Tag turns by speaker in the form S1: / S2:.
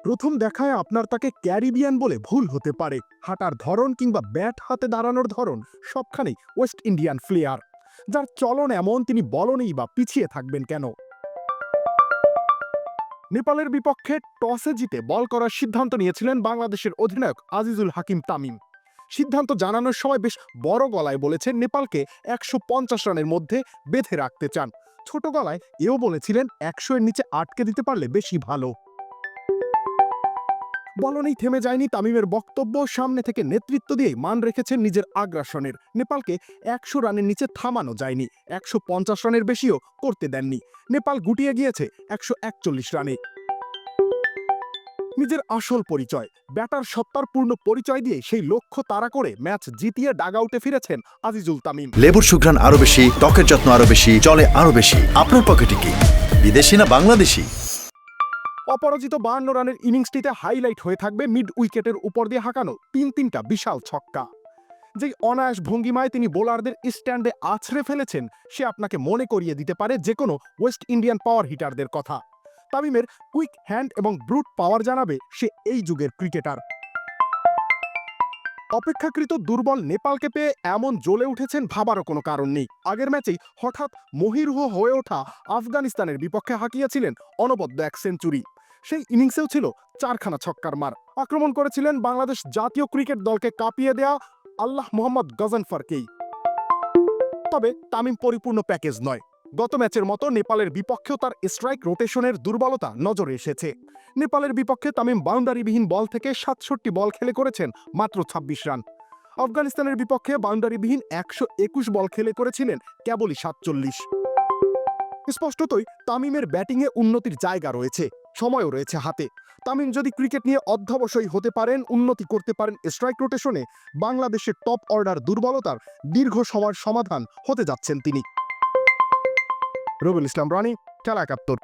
S1: প্রথম দেখায় আপনার তাকে ক্যারিবিয়ান বলে ভুল হতে পারে। হাঁটার ধরন কিংবা ব্যাট হাতে দাঁড়ানোর ধরন সবখানেই ওয়েস্ট ইন্ডিয়ান ফ্লেয়ার। যার চলন এমন, তিনি বলনেই বা পিছিয়ে থাকবেন কেন? নেপালের বিপক্ষে টসে জিতে বল করার সিদ্ধান্ত নিয়েছিলেন বাংলাদেশের অধিনায়ক আজিজুল হাকিম তামিম। সিদ্ধান্ত জানানোর সময় বেশ বড় গলায় বলেছেন নেপালকে ১৫০ রানের মধ্যে বেঁধে রাখতে চান। ছোট গলায় এও বলেছিলেন ১০০-এর নিচে আটকে দিতে পারলে বেশি ভালো। বলনেই থেমে যায়নি তামিমের বক্তব্য। সামনে থেকে নেতৃত্ব দিয়েই মান রেখেছেন নিজের আগ্রাসনের। নেপালকে ১০০ রানের নিচে থামানো যায়নি, ১৫০ রানের বেশিও করতে দেননি। নেপাল গুটিয়ে গিয়েছে ১৪১ রানে। নিজের আসল পরিচয়, ব্যাটার সত্তার পূর্ণ পরিচয় দিয়ে সেই লক্ষ্য তাড়া করে ম্যাচ জিতিয়ে ডাগআউটে ফিরেছেন আজিজুল তামিম।
S2: লেবুর সুঘ্রাণ আরো বেশি, ত্বকের যত্ন আরো বেশি, চলে আরো বেশি। আপনার পকেটে কি বিদেশি না বাংলাদেশি?
S1: অপরাজিত ৫২ রানের ইনিংসটিতে হাইলাইট হয়ে থাকবে মিড উইকেটের উপর দিয়ে হাঁকানো তিনটা বিশাল ছক্কা। যেই অনায়াস ভঙ্গিমায় তিনি বোলারদের স্ট্যান্ডে আছড়ে ফেলেছেন, সে আপনাকে মনে করিয়ে দিতে পারে যে কোনো ওয়েস্ট ইন্ডিয়ান পাওয়ার হিটারদের কথা। তামিমের কুইক হ্যান্ড এবং ব্রুট পাওয়ার জানাবে সে এই যুগের ক্রিকেটার। অপেক্ষাকৃত দুর্বল নেপালকে পেয়ে এমন জ্বলে উঠেছেন ভাবারও কোনো কারণ নেই। আগের ম্যাচেই হঠাৎ মহিরুহ হয়ে ওঠা আফগানিস্তানের বিপক্ষে হাঁকিয়েছিলেন অনবদ্য এক সেঞ্চুরি। সেই ইনিংসেও ছিল ৪খানা ছক্কার মার। আক্রমণ করেছিলেন বাংলাদেশ জাতীয় ক্রিকেট দলকে কাঁপিয়ে দেয়া আল্লাহ মোহাম্মদ গজনফরকেই। তবে তামিম পরিপূর্ণ প্যাকেজ নয়। গত ম্যাচের মতো নেপালের বিপক্ষেও তার স্ট্রাইক রোটেশনের দুর্বলতা নজরে এসেছে। নেপালের বিপক্ষে তামিম বাউন্ডারিবিহীন বল থেকে ৬৭ বল খেলে করেছেন মাত্র ২৬ রান। আফগানিস্তানের বিপক্ষে বাউন্ডারিবিহীন ১২১ বল খেলে করেছিলেন কেবলই ৪৭। স্পষ্টতই তামিমের ব্যাটিংয়ে উন্নতির জায়গা রয়েছে, সময়ও রয়েছে হাতে। তামিম যদি ক্রিকেট নিয়ে অধ্যবসায়ী হতে পারেন, উন্নতি করতে পারেন স্ট্রাইক রোটেশনে, বাংলাদেশের টপ অর্ডার দুর্বলতার দীর্ঘ সময়ের সমাধান হতে যাচ্ছেন তিনি। রবিউল ইসলাম রানী, খেলা ৭১।